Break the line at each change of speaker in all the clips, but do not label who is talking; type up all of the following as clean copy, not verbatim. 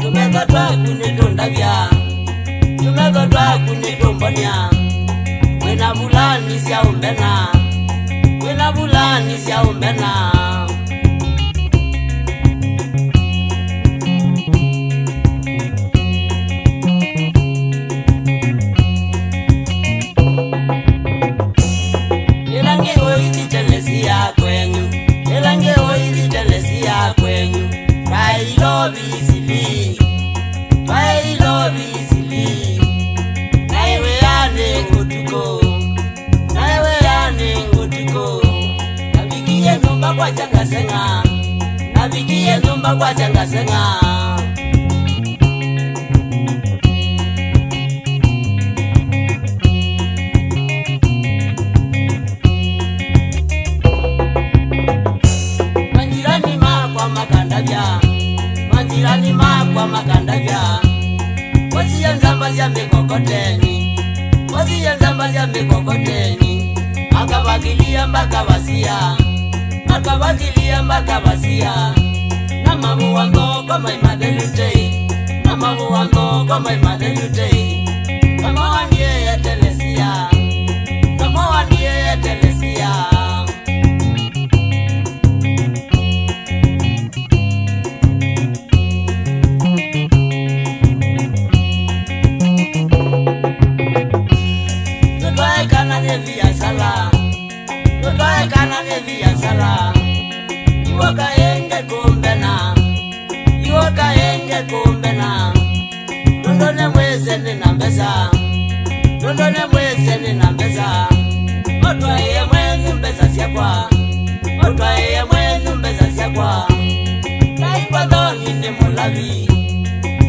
Tumekatwa kunitondavya, tumekatwa kunitombonia. Wena bulani sia umbena, wena bulani sia umbena. Elange oidi telesia kwenyu, elange oidi telesia kwenyu. I love easily, I love easily. Naiwe ane ngutuko, naiwe ane ngutuko. Nabikie nyumba kwa changa senga, nabikie nyumba kwa changa senga. Manjirani ma kwa makandavya, manjirani ma kwa makandavya. Wasi ya nzamba ya mikokoteni, wasi ya nzamba ya mikokoteni. Akabagilia mpaka basia, akabagilia mpaka basia. Na mabu wango kama imadelute, na mabu wango kama imadelute. Kama waniye ya telesia, kama waniye ya telesia. Via sala, tutoe kanane via sala. Iwaka enge kumbena, iwaka enge kumbena. Tundone mweze nina mbeza, tundone mweze nina mbeza. Otwa ye mwenu mbeza siakwa, otwa ye mwenu mbeza siakwa. Taingwa dhoni ni mulavi,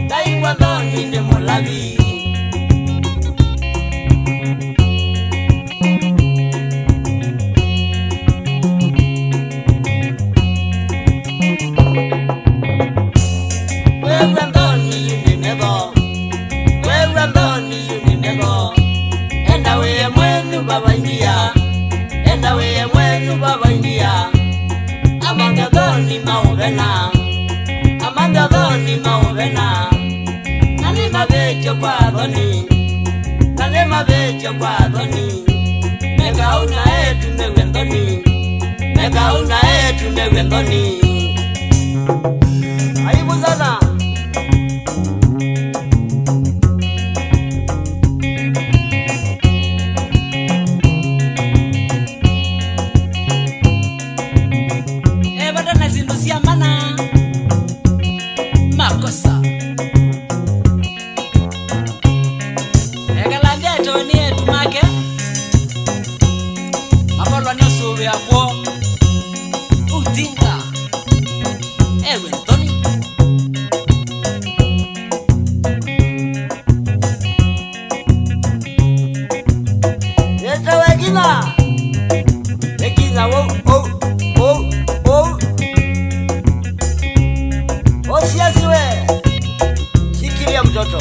taingwa dhoni ni mulavi. Baba India, enda we mwenu Baba India. Amanga dhoni mauvena, amanga dhoni mauvena. Nani mabecho kwa dhoni, nani mabecho kwa dhoni. Mega una etu mewendoni, mega una etu mewendoni. Aibu sana. Makosa Egalande toni etumake Apollo nyoso we akwo Udinga Ewe Tony Yeta wegina Wegina wo Osiasiwe, shikilia mtoto.